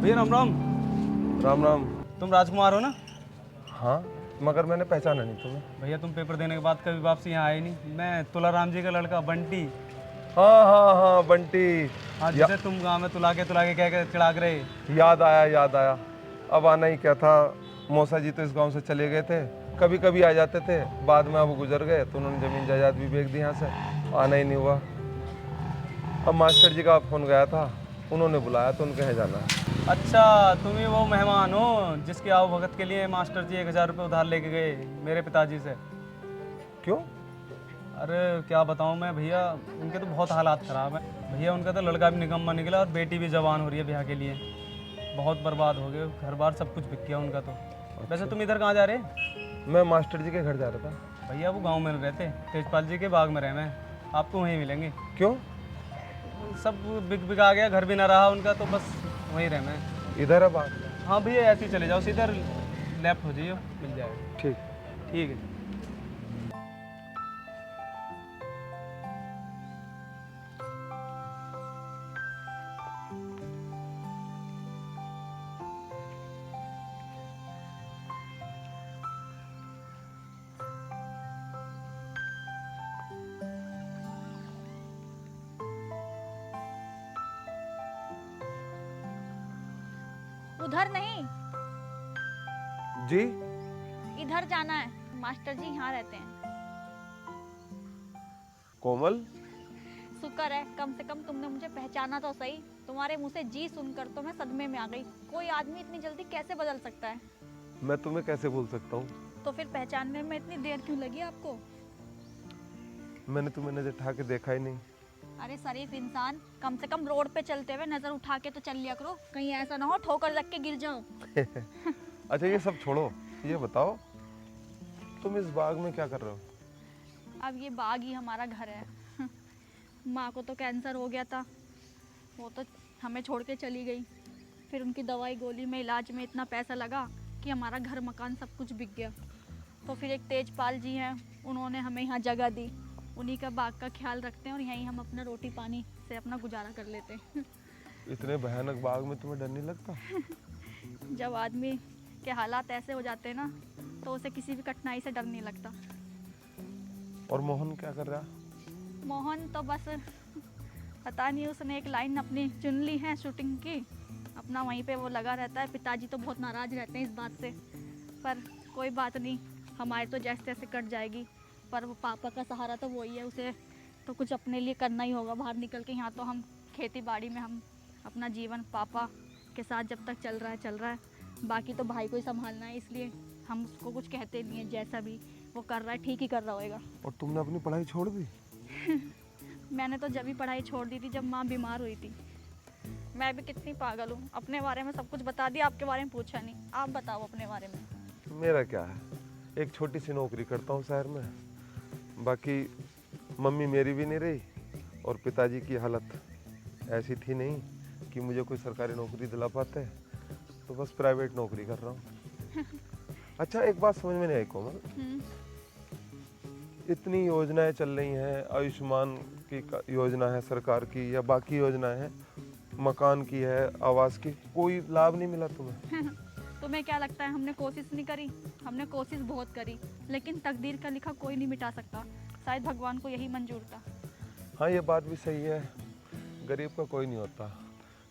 भैया राम राम। राम राम। तुम राजकुमार हो ना? हाँ, मगर मैंने पहचाना नहीं तुम्हें। भैया तुम पेपर देने के बाद कभी वापसी यहाँ आए नहीं। मैं तुलाराम जी का लड़का बंटी। हाँ हाँ हाँ, बंटी। हाँ, जिसे तुम गाँव में तुला के कह के चिढ़ाक रहे। याद आया याद आया। अब आना ही क्या था, मौसा जी तो इस गांव से चले गए थे, कभी कभी आ जाते थे, बाद में अब गुजर गए तो उन्होंने ज़मीन जायदाद भी बेच दी यहाँ से, आना ही नहीं हुआ। अब मास्टर जी का फ़ोन गया था, उन्होंने बुलाया तो उनके यहाँ जाना है। अच्छा, तुम ही वो मेहमान हो जिसके आओ भगत के लिए मास्टर जी 1000 रुपये उधार लेके गए मेरे पिताजी से। क्यों? अरे क्या बताऊँ मैं भैया, उनके तो बहुत हालात ख़राब हैं भैया। उनका तो लड़का भी निकम्मा निकला और बेटी भी जवान हो रही है ब्याह के लिए। बहुत बर्बाद हो गए, घर बार सब कुछ बिक गया उनका तो। वैसे तुम इधर कहाँ जा रहे? मैं मास्टर जी के घर जा रहा था। भैया वो गांव में रहते, तेजपाल जी के बाग में रहे। मैं आपको वहीं मिलेंगे। क्यों? सब बिका गया, घर भी ना रहा उनका, तो बस वहीं रहे मैं। इधर है बात? हाँ भैया, ऐसे ही चले जाओ, सीधा लेफ्ट हो जाइए, मिल जाएगा। ठीक। ठीक है। उधर नहीं, जी? इधर जाना है। मास्टर जी यहाँ रहते हैं। कोमल? शुक्र है, कम से कम तुमने मुझे पहचाना तो सही। तुम्हारे मुंह से जी सुनकर तो मैं सदमे में आ गई। कोई आदमी इतनी जल्दी कैसे बदल सकता है? मैं तुम्हें कैसे भूल सकता हूँ? तो फिर पहचानने में इतनी देर क्यों लगी आपको? मैंने तुम्हें नजर उठा के देखा ही नहीं। अरे शरीफ इंसान, कम से कम रोड पे चलते हुए नजर उठा के तो चल लिया करो, कहीं ऐसा ना हो ठोकर लग के गिर जाओ। अच्छा ये सब छोड़ो, ये बताओ तुम इस बाग में क्या कर रहे हो? अब ये बाग ही हमारा घर है। माँ को तो कैंसर हो गया था, वो तो हमें छोड़ के चली गई। फिर उनकी दवाई गोली में इलाज में इतना पैसा लगा कि हमारा घर मकान सब कुछ बिक गया। तो फिर एक तेजपाल जी हैं, उन्होंने हमें यहाँ जगह दी। उन्हीं का बाग का ख्याल रखते हैं और यहीं हम अपना रोटी पानी से अपना गुजारा कर लेते हैं। इतने भयानक बाग में तुम्हें डर नहीं लगता? जब आदमी के हालात ऐसे हो जाते हैं ना, तो उसे किसी भी कठिनाई से डर नहीं लगता। और मोहन क्या कर रहा? मोहन तो बस पता नहीं, उसने एक लाइन अपनी चुन ली है शूटिंग की, अपना वहीं पे वो लगा रहता है। पिताजी तो बहुत नाराज़ रहते हैं इस बात से, पर कोई बात नहीं, हमारे तो जैसे तैसे कट जाएगी। पर वो पापा का सहारा तो वही है, उसे तो कुछ अपने लिए करना ही होगा बाहर निकल के। यहाँ तो हम खेती बाड़ी में हम अपना जीवन पापा के साथ जब तक चल रहा है, बाकी तो भाई को ही संभालना है, इसलिए हम उसको कुछ कहते नहीं है। जैसा भी वो कर रहा है ठीक ही कर रहा होगा। और तुमने अपनी पढ़ाई छोड़ दी? मैंने तो जब ही पढ़ाई छोड़ दी थी जब माँ बीमार हुई थी। मैं भी कितनी पागल हूँ, अपने बारे में सब कुछ बता दिया, आपके बारे में पूछा नहीं। आप बताओ अपने बारे में। मेरा क्या है, एक छोटी सी नौकरी करता हूँ शहर में। बाकी मम्मी मेरी भी नहीं रही और पिताजी की हालत ऐसी थी नहीं कि मुझे कोई सरकारी नौकरी दिला पाते, तो बस प्राइवेट नौकरी कर रहा हूँ। अच्छा एक बात समझ में नहीं आई कोमल, इतनी योजनाएं चल रही हैं, आयुष्मान की योजना है सरकार की, या बाकी योजनाएं हैं, मकान की है, आवास की, कोई लाभ नहीं मिला तुम्हें? तुम्हें क्या लगता है हमने कोशिश नहीं करी? हमने कोशिश बहुत करी, लेकिन तकदीर का लिखा कोई नहीं मिटा सकता। शायद भगवान को यही मंजूर था। हाँ ये बात भी सही है, गरीब का कोई नहीं होता।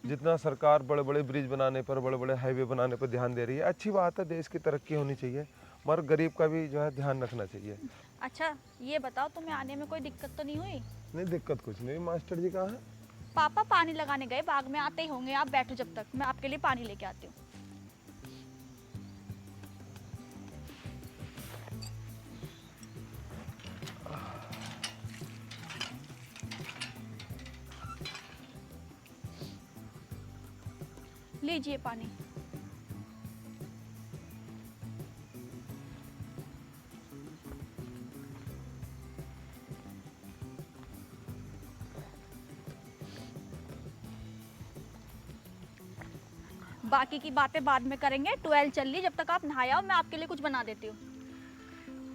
जितना सरकार बड़े बड़े ब्रिज बनाने पर, बड़े बड़े हाईवे बनाने पर ध्यान दे रही है, अच्छी बात है, देश की तरक्की होनी चाहिए, मगर गरीब का भी जो है ध्यान रखना चाहिए। अच्छा ये बताओ, तुम्हें आने में कोई दिक्कत तो नहीं हुई? नहीं दिक्कत कुछ नहीं। मास्टर जी कहाँ है? पापा पानी लगाने गए, बाग में आते ही होंगे। आप बैठो जब तक, मैं आपके लिए पानी लेके आती हूँ। लीजिए पानी। बाकी की बातें बाद में करेंगे, 12 चल रही, जब तक आप नहाए आओ मैं आपके लिए कुछ बना देती हूँ।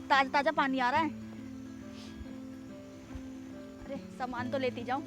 ताजा ताजा पानी आ रहा है। अरे सामान तो लेती जाऊं।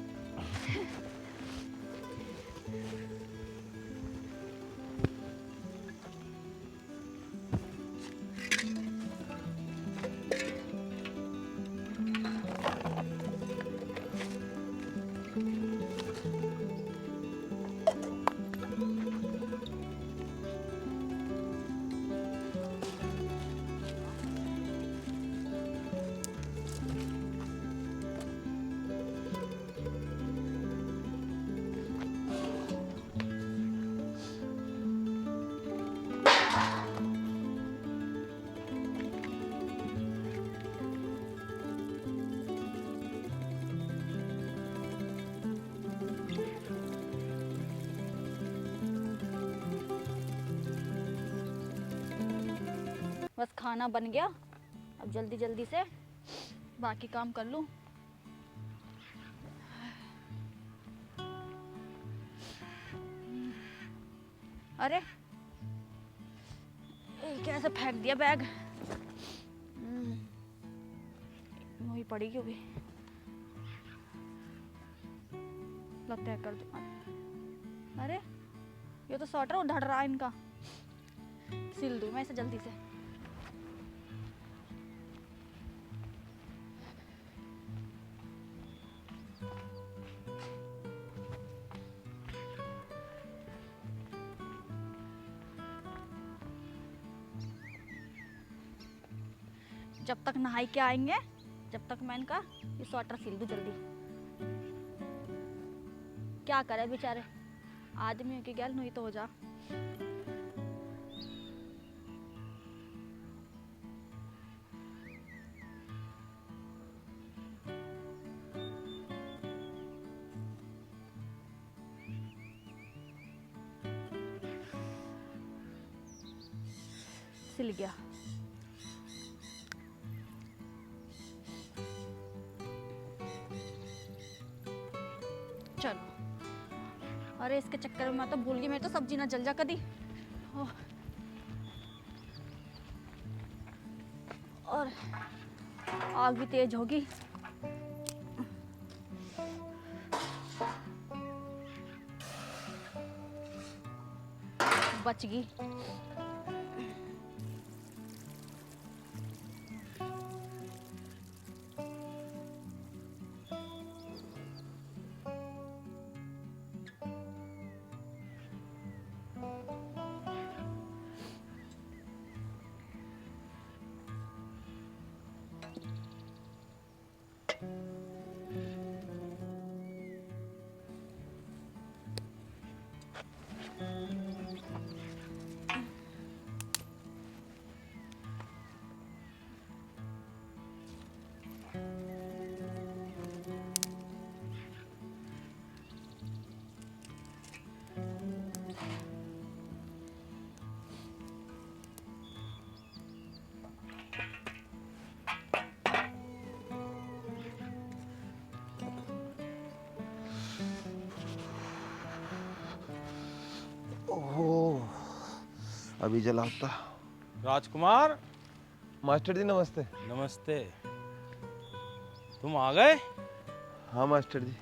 बस खाना बन गया, अब जल्दी जल्दी से बाकी काम कर लूँ। अरे ये कैसे फेंक दिया बैग। वही पड़ी क्यों भी, लगता है कर दूँ। अरे ये तो स्वेटर उधड़ रहा है इनका, सिल दूँ मैं इसे जल्दी से। जब तक नहाई के आएंगे, जब तक मैं इनका ये स्वेटर सिल दूँ जल्दी। क्या करे बेचारे आदमियों की गैल नहीं तो हो जा। सिल गया। चलो, अरे इसके चक्कर में मैं तो भूल गई, मेरी तो सब्जी ना जल जा कदी। ओह। और आग भी तेज होगी। बच गई। ओह, अभी जलाता। राजकुमार, मास्टर जी नमस्ते। नमस्ते। तुम आ गए? हाँ मास्टर जी,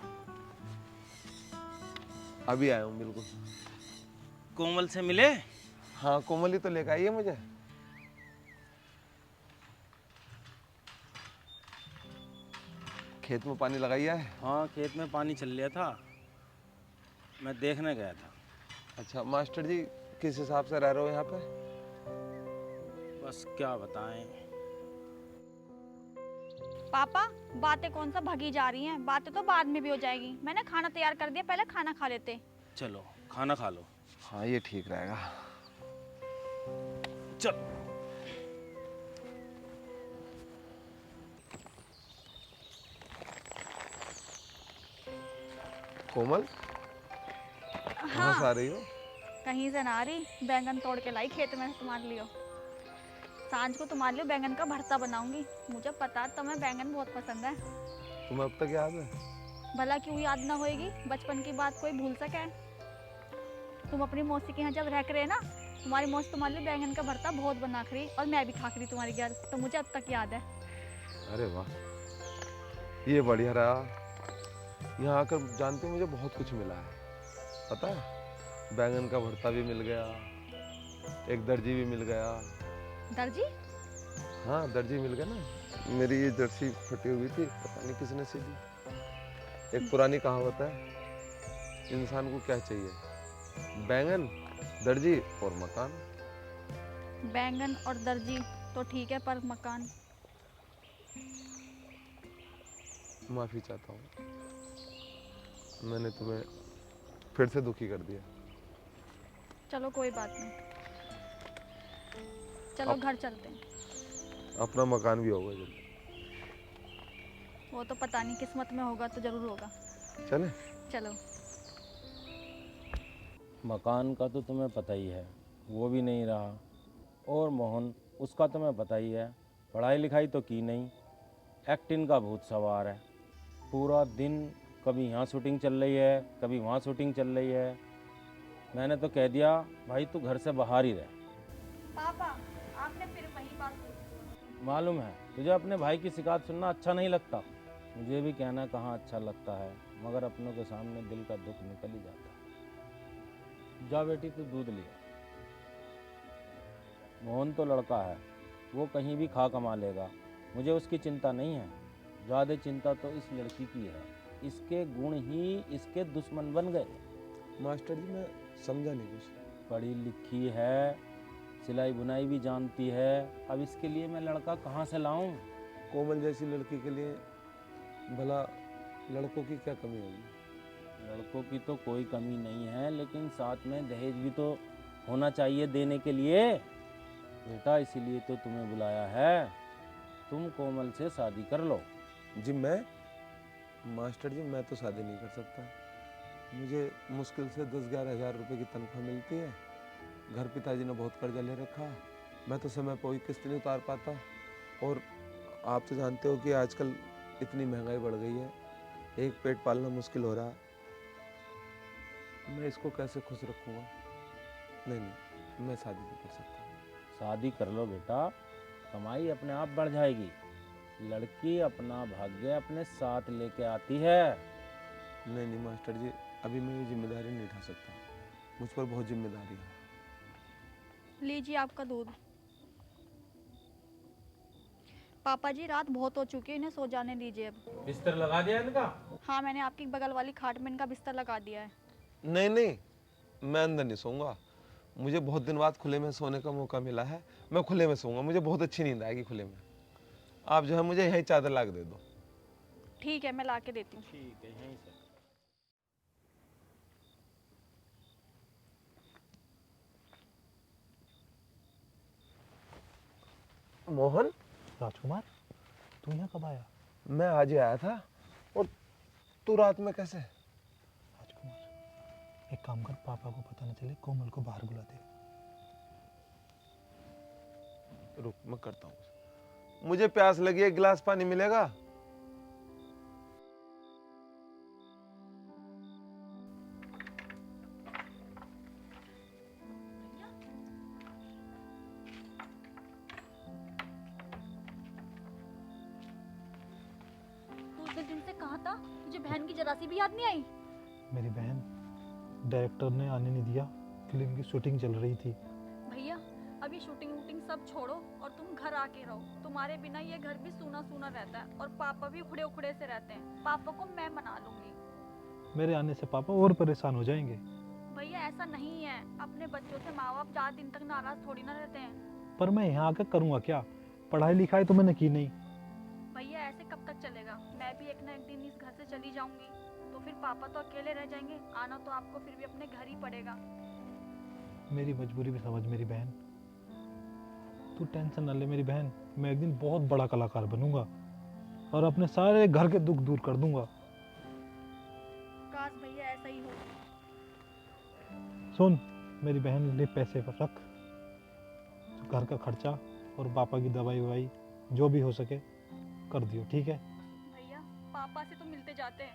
अभी आया हूँ बिल्कुल। कोमल से मिले? हाँ, कोमल ही तो लेकर आई है मुझे। खेत में पानी लगाया है? हाँ, खेत में पानी चल रहा था, मैं देखने गया था। अच्छा मास्टर जी, किस हिसाब से रह रहे हो यहाँ पे? बस क्या बताएं। पापा, बातें कौन सा भगी जा रही हैं? बातें तो बाद में भी हो जाएगी। मैंने खाना तैयार कर दिया, पहले खाना खा लेते। चलो खाना खा लो। हाँ ये ठीक रहेगा। चलो। कोमल, कहाँ से आ रही हो? कहीं से ना आ रही, बैंगन तोड़ के लाई खेत में से तुम्हारे लिए। सांझ को तुम्हारे लिए बैंगन का भरता बनाऊंगी। मुझे पता है तुम्हें बैंगन बहुत पसंद है। तुम्हें अब तक याद है? भला क्यों याद ना होएगी, बचपन की बात कोई भूल सके? तुम अपनी मौसी के यहाँ जब रह रहे ना, तुम्हारी मौसी तुम्हारे लिए बैंगन का भरता बहुत बना खरी, और मैं भी खा खरी तुम्हारी घर, तो मुझे अब तक याद है। अरे वाह, ये बढ़िया रहा। यहाँ आकर जानते हो मुझे बहुत कुछ मिला है, पता है? बैंगन का भरता भी मिल गया, एक दर्जी भी मिल गया। दर्जी? हाँ दर्जी मिल गया ना। मेरी ये जर्सी फटी हुई थी, पता नहीं किसने सी दी। एक पुरानी कहावत है, इंसान को क्या चाहिए? बैंगन, दर्जी और मकान। बैंगन और दर्जी तो ठीक है, पर मकान? माफी चाहता हूँ, मैंने तुम्हें फिर से दुखी कर दिया। चलो कोई बात नहीं, चलो घर चलते हैं। अपना मकान भी होगा जल्दी। वो तो पता नहीं, किस्मत में होगा तो जरूर होगा। चले? चलो। मकान का तो तुम्हें पता ही है, वो भी नहीं रहा, और मोहन उसका तो मैं पता ही है, पढ़ाई लिखाई तो की नहीं, एक्टिंग का भूत सवार है। पूरा दिन कभी यहाँ शूटिंग चल रही है, कभी वहाँ शूटिंग चल रही है। मैंने तो कह दिया भाई तू घर से बाहर ही रह। पापा आपने फिर वही बात बोली। मालूम है तुझे अपने भाई की शिकायत सुनना अच्छा नहीं लगता, मुझे भी कहना कहाँ अच्छा लगता है, मगर अपनों के सामने दिल का दुख निकल ही जाता है। जा बेटी तू दूध लिया। मोहन तो लड़का है, वो कहीं भी खा कमा लेगा, मुझे उसकी चिंता नहीं है। ज़्यादा चिंता तो इस लड़की की है, इसके गुण ही इसके दुश्मन बन गए। मास्टर जी मैं समझा नहीं कुछ। पढ़ी लिखी है, सिलाई बुनाई भी जानती है, अब इसके लिए मैं लड़का कहाँ से लाऊं? कोमल जैसी लड़की के लिए भला लड़कों की क्या कमी होगी? लड़कों की तो कोई कमी नहीं है, लेकिन साथ में दहेज भी तो होना चाहिए देने के लिए। बेटा इसीलिए तो तुम्हें बुलाया है, तुम कोमल से शादी कर लो। जी मैं मास्टर जी मैं तो शादी नहीं कर सकता। मुझे मुश्किल से 10-11 हज़ार रुपये की तनख्वाह मिलती है। घर पिताजी ने बहुत कर्जा ले रखा, मैं तो समय पर कोई किस्त नहीं उतार पाता। और आप तो जानते हो कि आजकल इतनी महंगाई बढ़ गई है, एक पेट पालना मुश्किल हो रहा। मैं इसको कैसे खुश रखूँगा? नहीं नहीं, मैं शादी नहीं कर सकता। शादी कर लो बेटा, कमाई अपने आप बढ़ जाएगी। लड़की अपना भाग्य अपने साथ लेके आती है। नहीं नहीं मास्टर जी, अभी मैं ये जिम्मेदारी नहीं उठा सकता, मुझ पर बहुत जिम्मेदारी है। लीजिए आपका दूध। पापा जी रात बहुत हो चुकी है, इन्हें सो जाने दीजिए अब। बिस्तर लगा दिया इनका? हाँ मैंने आपकी बगल वाली खाट में इनका बिस्तर लगा दिया है। नहीं नहीं, मैं अंदर नहीं सोऊंगा। मुझे बहुत दिन बाद खुले में सोने का मौका मिला है, मैं खुले में सोऊंगा। मुझे बहुत अच्छी नींद आएगी खुले में। आप जो है मुझे यही चादर ला के दे दो। ठीक है मैं ला के देती हूँ। ठीक है यहीं से। मोहन, राजकुमार तू यहाँ कब आया? मैं आज ही आया था। और तू रात में कैसे? राजकुमार एक काम कर, पापा को पता न चले, कोमल को बाहर बुला दे। रुक मैं करता हूँ। मुझे प्यास लगी है, एक गिलास पानी मिलेगा? तू उतने दिन से कहाँ था? तुझे बहन की जरा सी भी याद नहीं आई? मेरी बहन, डायरेक्टर ने आने नहीं दिया, फिल्म की शूटिंग चल रही थी। भैया अब ये शूटिंग वूटिंग सब छोड़ो और तुम घर आके रहो। तुम्हारे बिना ये घर भी सूना सूना रहता है और पापा भी उखड़े उखड़े से रहते हैं। पापा को मैं मना लूंगी। मेरे आने से पापा और परेशान हो जाएंगे। भैया ऐसा नहीं है, अपने बच्चों से माँ बाप 4 दिन तक नाराज थोड़ी ना रहते हैं। पर मैं यहाँ आकर करूँगा क्या? पढ़ाई लिखाई तो मैंने की नहीं। भैया ऐसे कब तक चलेगा? मैं भी एक ना एक दिन इस घर से चली जाऊंगी, तो फिर पापा तो अकेले रह जाएंगे। आना तो आपको फिर भी अपने घर ही पड़ेगा। मेरी मजबूरी भी समझ मेरी बहन। तू टेंशन न ले मेरी बहन, मैं एक दिन बहुत बड़ा कलाकार बनूंगा और अपने सारे घर के दुख दूर कर दूंगा। काश भैया ऐसा ही हो। सुन मेरी बहन, ले पैसे पर रख, घर का खर्चा और पापा की दवाई ववाई जो भी हो सके कर दियो, ठीक है? भैया पापा से तो मिलते जाते हैं।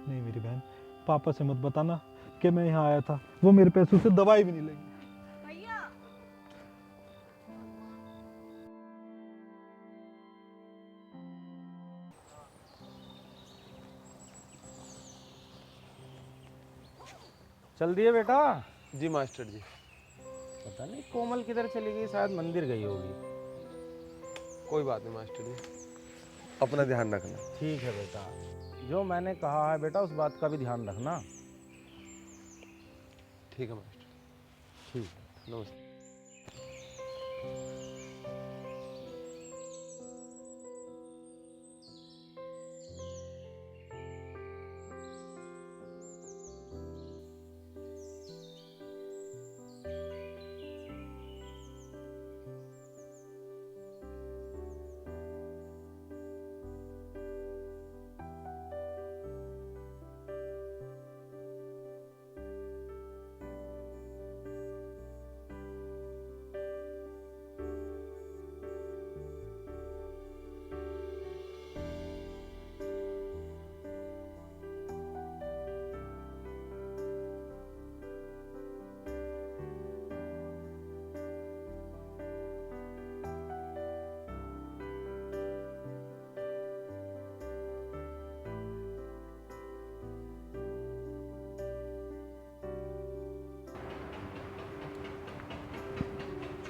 नहीं मेरी बहन, पापा से मत बताना कि मैं यहाँ आया था, वो मेरे पैसों से दवाई भी नहीं लेंगे। भैया चल दिए बेटा? जी मास्टर जी। पता नहीं कोमल किधर चली गई, शायद मंदिर गई होगी। कोई बात नहीं मास्टर जी, अपना ध्यान रखना। ठीक है बेटा, जो मैंने कहा है बेटा उस बात का भी ध्यान रखना। ठीक है मास्टर। ठीक है। नमस्ते।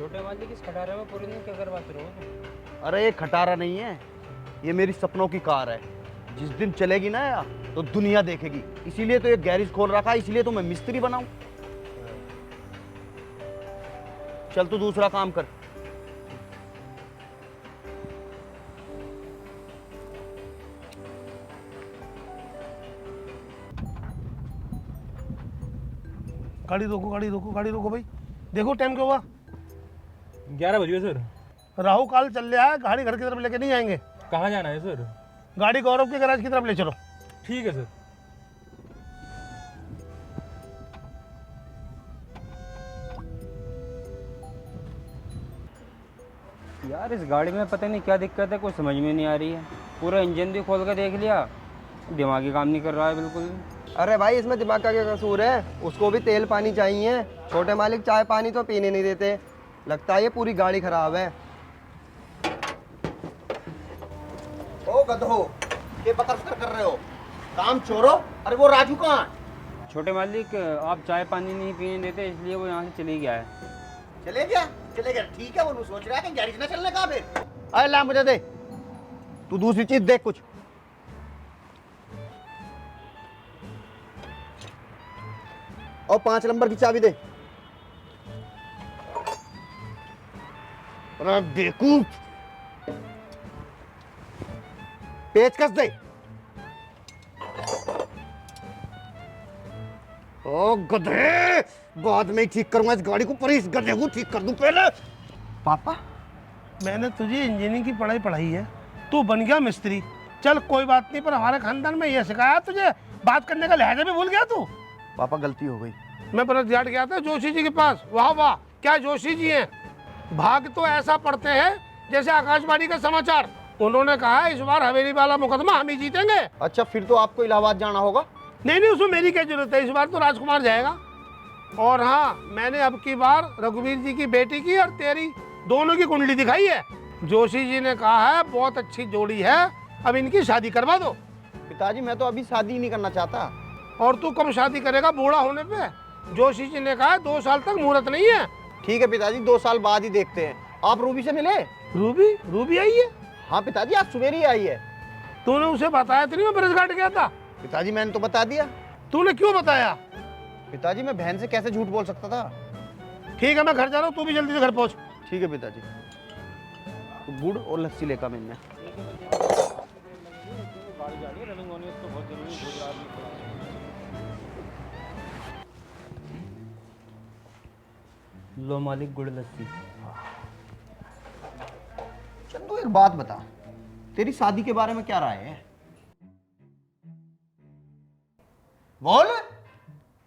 छोटे मालिक इस खटारे में पूरे दिन क्या करवाते रहो? अरे ये खटारा नहीं है, ये मेरी सपनों की कार है। जिस दिन चलेगी ना यार तो दुनिया देखेगी। इसीलिए तो ये गैरेज खोल रखा है, इसीलिए तो मैं मिस्त्री बनाऊं। चल तू दूसरा काम कर। गाड़ी रोको, गाड़ी रोको, गाड़ी रोको भाई। देखो टाइम क्या हुआ। 11 बज गए सर। राहु काल चल रहा है, गाड़ी घर की तरफ लेके नहीं जाएंगे। कहाँ जाना है सर? गाड़ी गौरव के गैराज की तरफ ले चलो। ठीक है सर। यार इस गाड़ी में पता नहीं क्या दिक्कत है, कुछ समझ में नहीं आ रही है। पूरा इंजन भी खोल कर देख लिया, दिमाग ही काम नहीं कर रहा है बिल्कुल। अरे भाई इसमें दिमाग का क्या कसूर है, उसको भी तेल पानी चाहिए। छोटे मालिक चाय पानी तो पीने नहीं देते। लगता है ये पूरी गाड़ी खराब है। ओ गधो, ये बकर कर रहे हो, काम चोरो। अरे वो राजू कहाँ है? छोटे मालिक आप चाय पानी नहीं पीने देते इसलिए वो यहाँ से चले गया है। चले गया, चले गया, ठीक है। वो सोच रहा है कि गैरेज ना चलने का फिर। अरे ला मुझे दे, तू दूसरी चीज देख कुछ। और 5 नंबर की चाबी दे। अरे बेवकूफ, पेचकस दे। ओ गधे, बाद में ही ठीक करूंगा इस गाड़ी को, पर इस गधे को ठीक कर दूं पहले। पापा, मैंने तुझे इंजीनियरिंग की पढ़ाई पढ़ाई है, तू बन गया मिस्त्री। चल कोई बात नहीं, पर हमारे खानदान में यह सिखाया तुझे, बात करने का लहजा भी भूल गया तू। पापा गलती हो गई। मैं बरसघाट गया था जोशी जी के पास। वाह वाह, क्या जोशी जी हैं। भाग तो ऐसा पढ़ते हैं जैसे आकाशवाणी का समाचार। उन्होंने कहा इस बार हवेली वाला मुकदमा हम ही जीतेंगे। अच्छा, फिर तो आपको इलाहाबाद जाना होगा। नहीं नहीं, उसमें मेरी क्या जरूरत है, इस बार तो राजकुमार जाएगा। और हाँ, मैंने अब की बार रघुवीर जी की बेटी की और तेरी दोनों की कुंडली दिखाई है। जोशी जी ने कहा है बहुत अच्छी जोड़ी है, अब इनकी शादी करवा दो। पिताजी मैं तो अभी शादी ही नहीं करना चाहता। और तू कब शादी करेगा, बूढ़ा होने पे? जोशी जी ने कहा 2 साल तक मुहूर्त नहीं है। ठीक है पिताजी, 2 साल बाद ही देखते हैं। आप रूबी से मिले? रूबी? रूबी आई है? हाँ पिताजी, आज सवेरे ही आई है। तूने उसे बताया तो नहीं मैं बरसघाट गया था? पिताजी मैंने तो बता दिया। तूने क्यों बताया? पिताजी मैं बहन से कैसे झूठ बोल सकता था। ठीक है, मैं घर जा रहा हूँ, तू भी जल्दी से घर पहुँच। ठीक है पिताजी। तो गुड़ और लस्सी लेकर मैंने। गाड़ी जा रही है, रनिंग होनी है तो बहुत जरूरी है, गुजरात में। लो मालिक गुड़ लस्सी। चंदू एक बात बता, तेरी शादी के बारे में क्या राय है? बोल।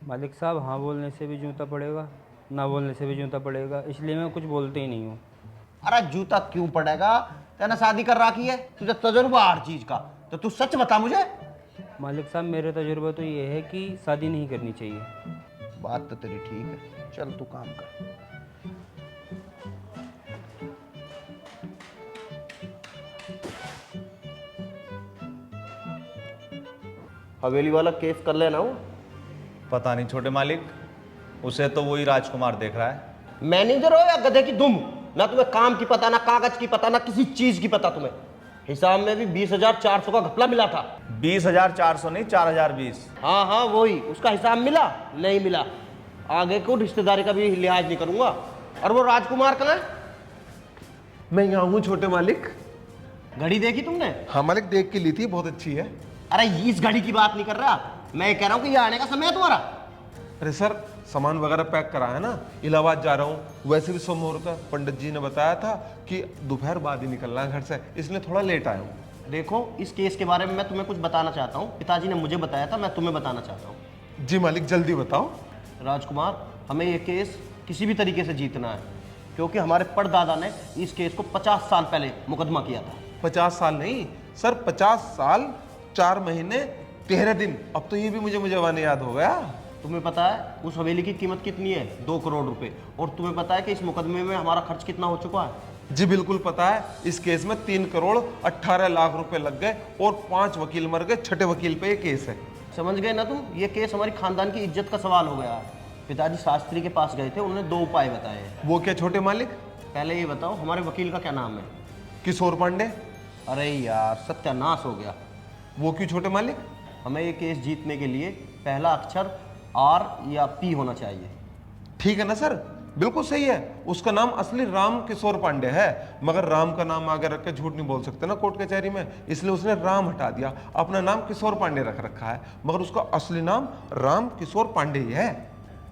मालिक साहब हाँ बोलने से भी जूता पड़ेगा, ना बोलने से भी जूता पड़ेगा, इसलिए मैं कुछ बोलते ही नहीं हूँ। अरे जूता क्यों पड़ेगा, तेने शादी कर रखी है, तुझे तजुर्बा हर चीज का। तो तू सच बता मुझे। मालिक साहब मेरा तजुर्बा तो ये है कि शादी नहीं करनी चाहिए। बात तो तेरी ठीक है, चल तू काम कर। हवेली वाला केस कर लेना वो। पता नहीं छोटे मालिक, उसे तो वही राजकुमार देख रहा है। मैनेजर हो या गधे की दुम, ना तुम्हें काम की पता, ना कागज की पता, ना किसी चीज की पता तुम्हें। हिसाब में भी 20,400 का घपला मिला था। 20,400 नहीं, 4,020। हाँ हाँ वही, उसका हिसाब मिला नहीं मिला, आगे को रिश्तेदारी का भी लिहाज नहीं करूंगा। और वो राजकुमार कहाँ है? मैं यहाँ हूँ छोटे मालिक। घड़ी देखी तुमने? हाँ मालिक, देख के ली थी, बहुत अच्छी है। अरे इस घड़ी की बात नहीं कर रहा मैं, ये कह रहा हूँ कि ये आने का समय है तुम्हारा। अरे सर, सामान वगैरह पैक करा है ना, इलाहाबाद जा रहा हूँ। वैसे भी शुभ मुहूर्त है, पंडित जी ने बताया था कि दोपहर बाद ही निकलना है घर से, इसलिए थोड़ा लेट आया हूँ। देखो इस केस के बारे में मैं तुम्हें कुछ बताना चाहता हूँ। पिताजी ने मुझे बताया था, मैं तुम्हें बताना चाहता हूँ। जी मालिक, जल्दी बताओ। राजकुमार, हमें ये केस किसी भी तरीके से जीतना है, क्योंकि हमारे परदादा ने इस केस को 50 साल पहले मुकदमा किया था। 50 साल नहीं सर, 50 साल 4 महीने 13 दिन। अब तो ये भी मुझे जवानी याद हो गया। तुम्हें पता है उस हवेली की कीमत कितनी है? 2 करोड़ रुपए। और तुम्हें पता है कि इस मुकदमे में हमारा खर्च कितना हो चुका है? जी बिल्कुल पता है। इस केस में 3 करोड़ 18 लाख रुपए लग गए और 5 वकील मर गए। छठे वकील पे ये केस है। समझ गए ना तुम? ये केस हमारी खानदान की इज्जत का सवाल हो गया है। पिताजी शास्त्री के पास गए थे, उन्होंने 2 उपाय बताए हैं। वो क्या छोटे मालिक? पहले ये बताओ हमारे वकील का क्या नाम है? किशोर पांडे। अरे यार सत्यानाश हो गया। वो क्यों छोटे मालिक? हमें ये केस जीतने के लिए पहला अक्षर आर या पी होना चाहिए। ठीक है ना सर, बिल्कुल सही है। उसका नाम असली राम किशोर पांडे है, मगर राम का नाम आगे रख के झूठ नहीं बोल सकते ना कोर्ट कचहरी में, इसलिए उसने राम हटा दिया, अपना नाम किशोर पांडे रख रखा है, मगर उसका असली नाम राम किशोर पांडे ही है।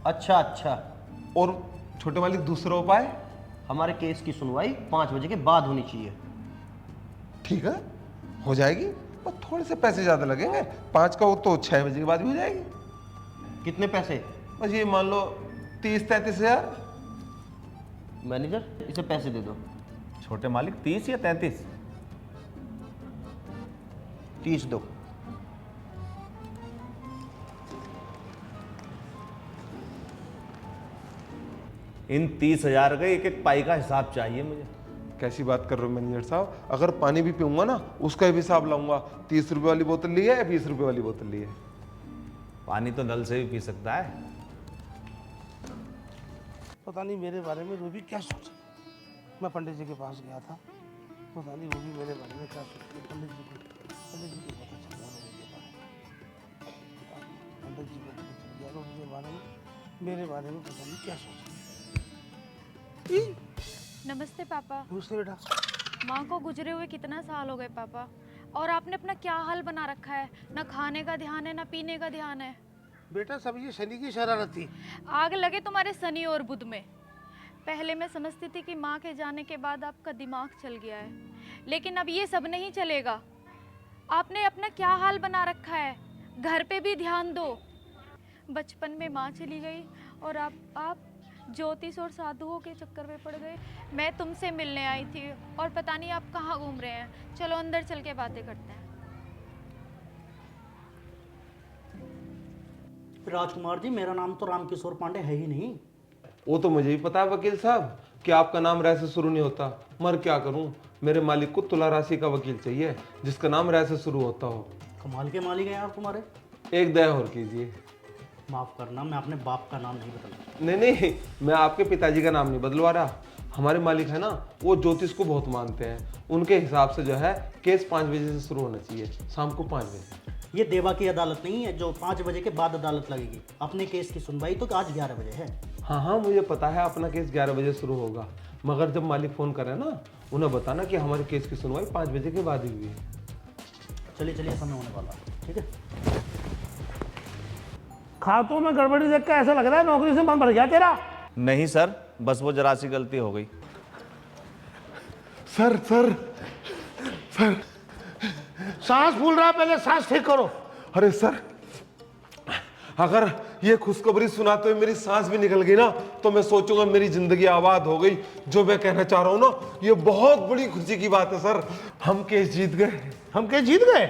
अच्छा अच्छा। और छोटे मालिक दूसरा उपाय? हमारे केस की सुनवाई 5 बजे के बाद होनी चाहिए। ठीक है, हो जाएगी, और थोड़े से पैसे ज्यादा लगेंगे। 5 का हो तो 6 बजे के बाद भी हो जाएगी। कितने पैसे? बस ये मान लो 30-33 हजार। मैनेजर इसे पैसे दे दो। छोटे मालिक 30 या 33? 30 दो। इन 30,000 का एक एक पाई का हिसाब चाहिए मुझे। कैसी बात कर रहे हो मैनेजर साहब? अगर पानी भी पीऊंगा ना उसका भी हिसाब लाऊंगा। 30 रुपए वाली बोतल ली है या 20 रुपए वाली बोतल ली है? पानी तो नल से भी पी सकता है। पता नहीं मेरे बारे में रूबी क्या सोच। मैं पंडित जी के पास गया था, पता नहीं रूबी मेरे बारे में क्या सोचती है। पंडित जी को पता चल गया रूबी के बारे में। पंडित जी को पता चल गया रूबी के बारे में, मेरे बारे में पता नहीं क्या सोच। नमस्ते पापा। नमस्ते बेटा। माँ को गुजरे हुए कितना साल हो गए पापा, और आपने अपना क्या हाल बना रखा है। ना खाने का ध्यान है, ना पीने का ध्यान है। बेटा सब ये शनि की शरारत थी। आग लगे तुम्हारे शनि और बुध में। पहले मैं समझती थी कि माँ के जाने के बाद आपका दिमाग चल गया है, लेकिन अब ये सब नहीं चलेगा। आपने अपना क्या हाल बना रखा है। घर पे भी ध्यान दो। बचपन में माँ चली गई और आप ज्योतिष और साधुओं के चक्कर में पड़ गए। मैं तुमसे मिलने आई थी और पता नहीं आप कहाँ घूम रहे हैं। चलो अंदर चल के बातें करते हैं। राजकुमार जी, मेरा नाम तो रामकिशोर पांडे है ही नहीं। वो तो मुझे भी पता है वकील साहब कि आपका नाम रह से शुरू नहीं होता, मगर क्या करूं, मेरे मालिक को तुला राशि का वकील चाहिए जिसका नाम रह से शुरू होता हो। कमाल के मालिक हैं यार तुम्हारे। एक दया और कीजिए। माफ करना, मैं अपने बाप का नाम नहीं बदलता। नहीं नहीं, मैं आपके पिताजी का नाम नहीं बदलवा रहा। हमारे मालिक है ना, वो ज्योतिष को बहुत मानते हैं। उनके हिसाब से जो है केस 5 बजे से शुरू होना चाहिए, शाम को 5 बजे। ये देवा की अदालत नहीं है जो 5 बजे के बाद अदालत लगेगी। अपने केस की सुनवाई तो आज 11 बजे है। हाँ हाँ, मुझे पता है अपना केस 11 बजे शुरू होगा, मगर जब मालिक फ़ोन करे ना, उन्हें बताना कि हमारे केस की सुनवाई 5 बजे के बाद ही हुई है। चलिए चलिए, समय होने वाला है। ठीक है। खातों में गड़बड़ी देख के ऐसा लग रहा है नौकरी से मन भर गया तेरा। नहीं सर, बस वो जरा सी गलती हो गई। सर सर सर, सांस फूल रहा है, पहले सांस ठीक करो। अरे सर, अगर ये खुशखबरी सुनाते हुए मेरी सांस भी निकल गई ना तो मैं सोचूंगा मेरी जिंदगी आबाद हो गई। जो मैं कहना चाह रहा हूँ ना, ये बहुत बड़ी खुशी की बात है सर। हम केस जीत गए। हम केस जीत गए?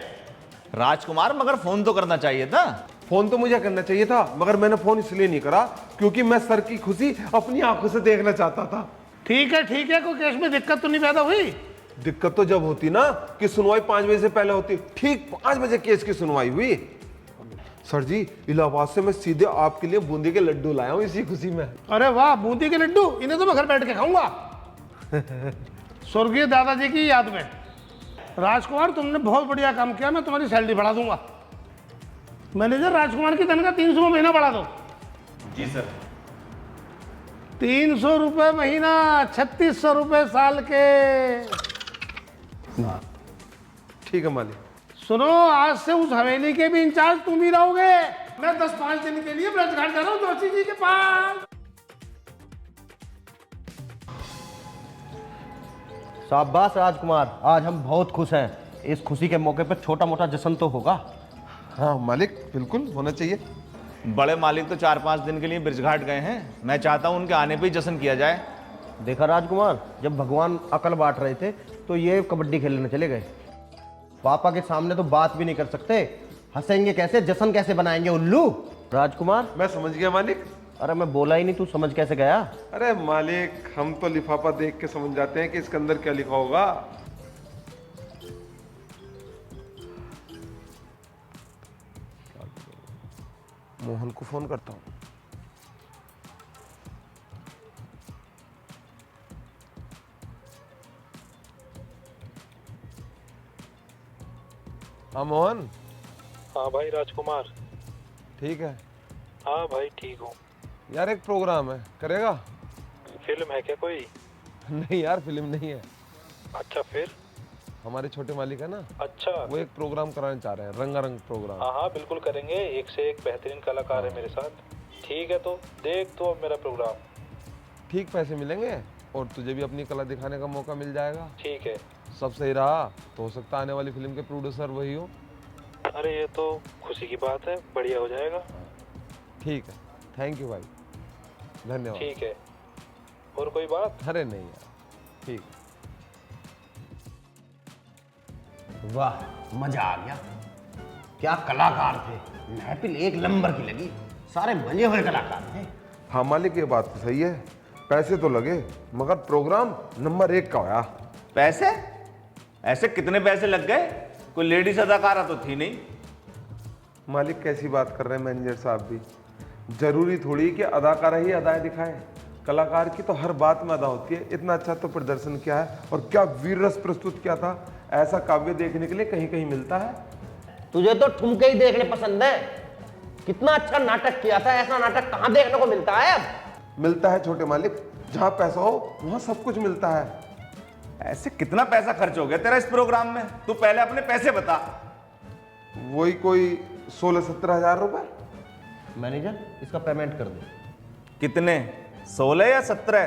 राजकुमार, मगर फोन तो करना चाहिए था। फोन तो मुझे करना चाहिए था, मगर मैंने फोन इसलिए नहीं करा क्योंकि मैं सर की खुशी अपनी आंखों से देखना चाहता था। ठीक है, कोई केस में दिक्कत तो नहीं पैदा हुई? दिक्कत तो जब होती ना कि सुनवाई 5 बजे से पहले होती। ठीक 5 बजे केस की सुनवाई हुई। सर जी, इलाहाबाद से मैं सीधे आपके लिए बूंदी के लड्डू लाया हूँ इसी खुशी में। अरे वाह, बूंदी के लड्डू, इन्हें तो मैं घर बैठ के खाऊंगा स्वर्गीय दादाजी की याद में। राजकुमार, तुमने बहुत बढ़िया काम किया। मैं तुम्हारी सैलरी बढ़ा दूंगा। मैनेजर, राजकुमार की तनख्वाह 300 महीना बढ़ा दो। जी सर। 300 रुपए महीना, 3600 रुपए साल के। ठीक है मालिक। सुनो, आज से उस हवेली के भी इंचार्ज तुम ही रहोगे। मैं 10-5 दिन के लिए ब्रजघाट जा रहा हूँ जोशी जी के पास। शाबाश राजकुमार, आज हम बहुत खुश हैं। इस खुशी के मौके पर छोटा मोटा जश्न तो होगा। हाँ मालिक, बिल्कुल होना चाहिए। बड़े मालिक तो 4-5 दिन के लिए ब्रजघाट गए हैं। मैं चाहता हूँ उनके आने पे ही जश्न किया जाए। देखा राजकुमार, जब भगवान अकल बांट रहे थे तो ये कबड्डी खेलने चले गए। पापा के सामने तो बात भी नहीं कर सकते। हंसेंगे कैसे, जश्न कैसे बनाएंगे उल्लू। राजकुमार, मैं समझ गया मालिक। अरे मैं बोला ही नहीं, तू समझ कैसे गया? अरे मालिक, हम तो लिफाफा देख के समझ जाते हैं कि इसके अंदर क्या लिखा होगा। मोहन को फोन करता हूँ। हाँ मोहन। हाँ भाई राजकुमार। ठीक है हाँ भाई ठीक हूँ। यार, एक प्रोग्राम है, करेगा? फिल्म है क्या कोई? नहीं यार, फिल्म नहीं है। अच्छा फिर? हमारे छोटे मालिक है ना, अच्छा। वो एक प्रोग्राम कराना चाह रहे हैं, रंगारंग प्रोग्राम। हाँ हाँ बिल्कुल करेंगे, एक से एक बेहतरीन कलाकार है मेरे साथ। ठीक है तो देख तो अब मेरा प्रोग्राम। ठीक पैसे मिलेंगे और तुझे भी अपनी कला दिखाने का मौका मिल जाएगा। ठीक है। सब सही रहा तो हो सकता है आने वाली फिल्म के प्रोड्यूसर वही हो। अरे ये तो खुशी की बात है, बढ़िया हो जाएगा। ठीक है, थैंक यू भाई, धन्यवाद। ठीक है, और कोई बात? अरे नहीं यार, ठीक। वाह, मजा आ गया। क्या कलाकार थे, महफिल एक नंबर की लगी, सारे मजे हुए कलाकार थे। हाँ मालिक, ये बात तो सही है, पैसे तो लगे मगर प्रोग्राम नंबर 1 का होया। पैसे? ऐसे कितने पैसे लग गए? कोई लेडीज अदाकारा तो थी नहीं। मालिक कैसी बात कर रहे हैं मैनेजर साहब भी, जरूरी थोड़ी कि अदाकारा ही अदाएं दिखाए, कलाकार की तो हर बात में अदा होती है। इतना अच्छा तो प्रदर्शन किया है और क्या वीर रस प्रस्तुत किया था, ऐसा काव्य देखने के लिए कहीं कहीं मिलता है। तुझे तो ठुमके ही देखने पसंद है, कितना अच्छा नाटक किया था, ऐसा नाटक कहाँ देखने को मिलता है अब? मिलता है छोटे मालिक, जहाँ पैसा हो वहाँ सब कुछ मिलता है। ऐसे कितना पैसा खर्च हो गया तेरा इस प्रोग्राम में? तू पहले अपने पैसे बता। वही कोई 16-17 हजार रुपए। मैनेजर, इसका पेमेंट कर दे। कितने? 16 या 17?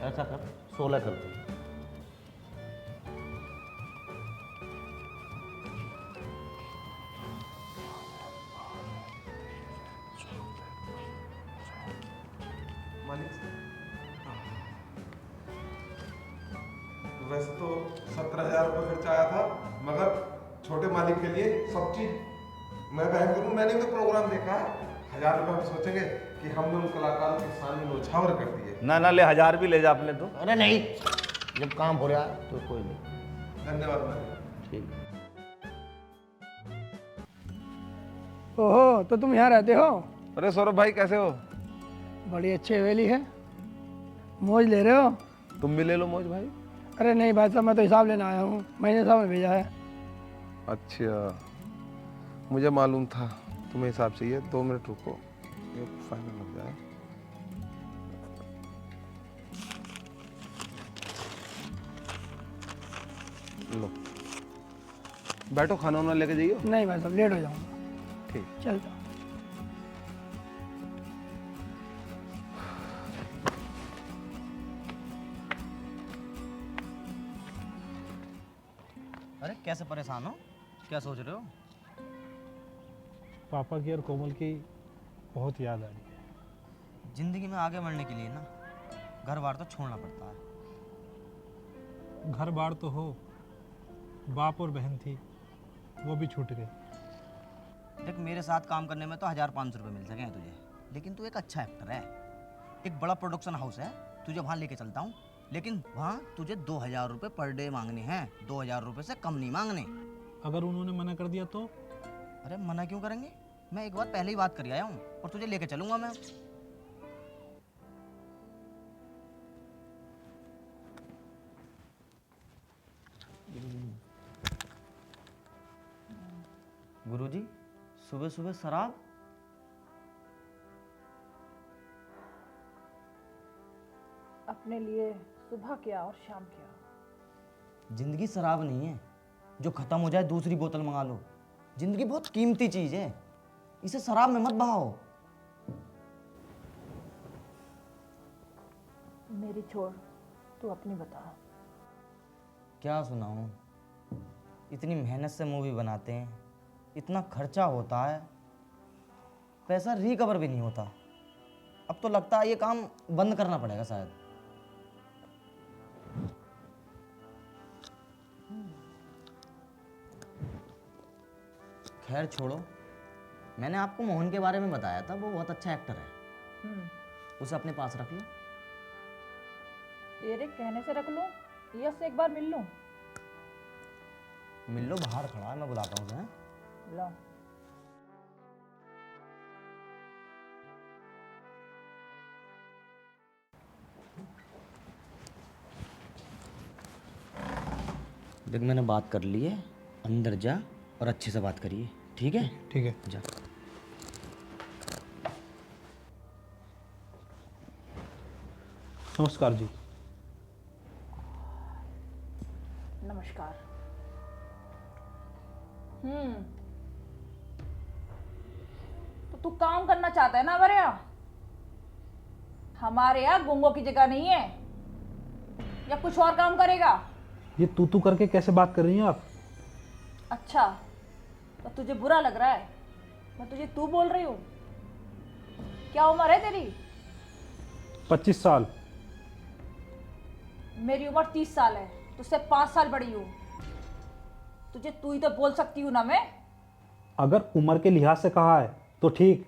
ऐसा कर, 16 कर दे। वैसे तो 17,000 रुपये खर्चा आया था, मगर छोटे मालिक के लिए सब चीज मैं वहन करूँ। मैंने भी प्रोग्राम देखा है, 1000 रुपये हम सोचेंगे कि हमने उन कलाकारों के सामने नौछावर कर दिए। ना ले, 1000 भी ले जा अपने तो। अरे नहीं, जब काम हो रहा है तो कोई नहीं। धन्यवाद मालिक। ठीक। ओहो, तो तुम यहाँ रहते हो? अरे सौरभ भाई, कैसे हो? बड़ी अच्छी हवेली है, मौज ले रहे हो? तुम भी ले लो मौज भाई। अरे नहीं भाई साहब, मैं तो हिसाब लेने आया हूँ, मैंने साहब ने भेजा है। अच्छा, मुझे मालूम था तुम्हें हिसाब चाहिए। 2 मिनट रुको, ये फाइनल लग जाए। लो बैठो, खाना वाना लेके जाइयो। नहीं भाई साहब, लेट हो जाऊंगा। ठीक, चलता। अरे कैसे परेशान हो, क्या सोच रहे हो? पापा की और कोमल की बहुत याद आ रही है। जिंदगी में आगे बढ़ने के लिए ना घर बार तो छोड़ना पड़ता है। घर बार तो हो, बाप और बहन थी वो भी छूट गए। देख, मेरे साथ काम करने में तो 1500 रुपये मिल सके तुझे, लेकिन तू एक अच्छा एक्टर है, एक बड़ा प्रोडक्शन हाउस है, तुझे वहाँ लेके चलता हूँ, लेकिन वहाँ तुझे 2000 रुपये पर डे मांगने हैं, 2000 रुपये से कम नहीं मांगने। अगर उन्होंने मना कर दिया तो? अरे मना क्यों करेंगे, मैं एक बार पहले ही बात कर आया हूँ और तुझे लेके चलूंगा मैं। गुरुजी, सुबह सुबह शराब? अपने लिए सुबह क्या और शाम क्या। जिंदगी शराब नहीं है जो खत्म हो जाए दूसरी बोतल मंगा लो। जिंदगी बहुत कीमती चीज है, इसे शराब में मत बहाओ। मेरी छोड़, तू अपनी बता। क्या सुनाऊं, इतनी मेहनत से मूवी बनाते हैं, इतना खर्चा होता है, पैसा रिकवर भी नहीं होता। अब तो लगता है ये काम बंद करना पड़ेगा शायद। खैर छोड़ो, मैंने आपको मोहन के बारे में बताया था, वो बहुत अच्छा एक्टर है, उसे अपने पास रख लो। तेरे कहने से रख लूं या से एक बार मिल लूं? मिल लो, बाहर खड़ा है, मैं बुलाता हूँ उसे। हैं? लो। देख मैंने बात कर ली है, अंदर जा और अच्छे से बात करिए, ठीक है? ठीक है। जा। नमस्कार जी। नमस्कार। तो तू काम करना चाहता है ना हमारे यहाँ? हमारे यहाँ गुंगों की जगह नहीं है, या कुछ और काम करेगा? ये तू करके कैसे बात कर रही हैं आप? अच्छा, तो तुझे बुरा लग रहा है मैं तुझे तू बोल रही हूँ? क्या उम्र है तेरी? 25 साल। मेरी उम्र 30 साल है, तुझसे 5 साल बड़ी हूँ। तुझे तू ही तो बोल सकती हूँ ना मैं। अगर उम्र के लिहाज से कहा है तो ठीक,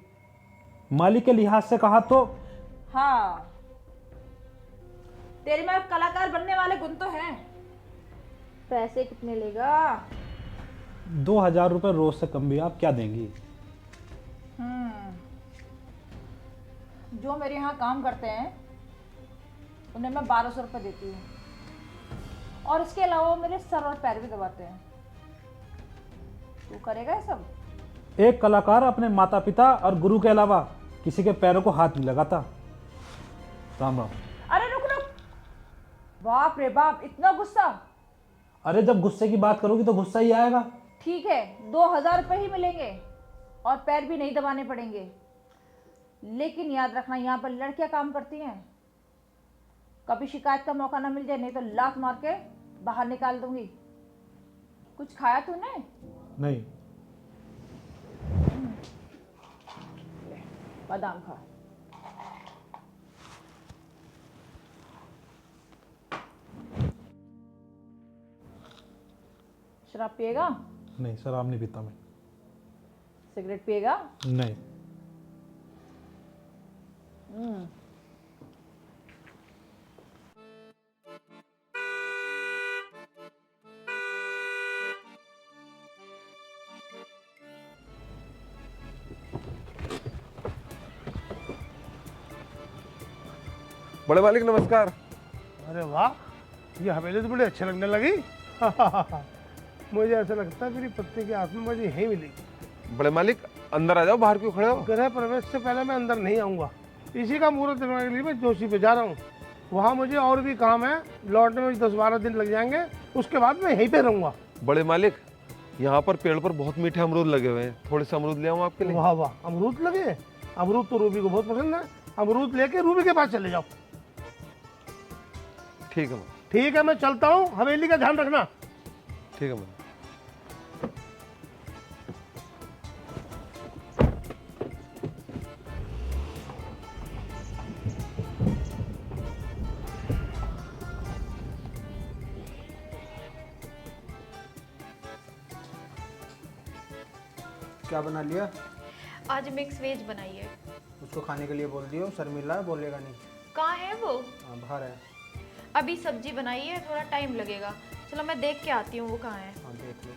मालिक के लिहाज से कहा तो हाँ, तेरे में कलाकार बनने वाले गुण तो हैं। पैसे कितने लेगा? 2000 रुपये रोज से कम भी आप क्या देंगी? जो मेरे यहाँ काम करते हैं उन्हें मैं 1200 रुपये देती हूँ, और इसके अलावा वो मेरे सर और पैर भी दबाते हैं। तू करेगा ये सब? एक कलाकार अपने माता पिता और गुरु के अलावा किसी के पैरों को हाथ नहीं लगाता। राम राम। अरे रुक रुक, बाप रे बाप, इतना गुस्सा? अरे जब गुस्से की बात करोगी तो गुस्सा ही आएगा। ठीक है, 2000 रुपये ही मिलेंगे और पैर भी नहीं दबाने पड़ेंगे, लेकिन याद रखना यहाँ पर लड़कियां काम करती हैं। कभी शिकायत का मौका ना मिल जाए, नहीं तो लात मार के बाहर निकाल दूंगी। कुछ खाया तूने? नहीं। बादाम खा। शराब पिएगा? नहीं, शराब नहीं पीता मैं। सिगरेट पिएगा? नहीं। बड़े मालिक नमस्कार। अरे वाह, ये हवेली तो बड़ी अच्छी लगने लगी। मुझे ऐसा लगता है मेरी पत्नी की आत्मा मुझे यहीं मिलेगी। बड़े मालिक अंदर आ जाओ, बाहर क्यों खड़े हो? गृह प्रवेश से पहले मैं अंदर नहीं आऊँगा। इसी का मुहूर्त देखने के लिए मैं जोशी पे जा रहा हूँ। वहाँ मुझे और भी काम है, लौटने में 10-12 दिन लग जाएंगे। उसके बाद मैं यहीं पे रहूँगा। बड़े मालिक यहाँ पर पेड़ पर बहुत मीठे अमरूद लगे हुए हैं, थोड़े से अमरूद ले आऊँ आपके लिए? वाह वाह, अमरूद लगे? अमरूद तो रूबी को बहुत पसंद है। अमरूद लेके रूबी के पास चले जाओ। ठीक है। ठीक है, मैं चलता हूँ, हवेली का ध्यान रखना। ठीक है मैम। क्या बना लिया? आज मिक्स वेज बनाइए। उसको खाने के लिए बोल दियो, शर्मिला बोलेगा नहीं। कहाँ है वो? हाँ बाहर है। अभी सब्जी बनाई है, थोड़ा टाइम लगेगा। चलो मैं देख के आती हूँ वो कहाँ है। हाँ देख लो।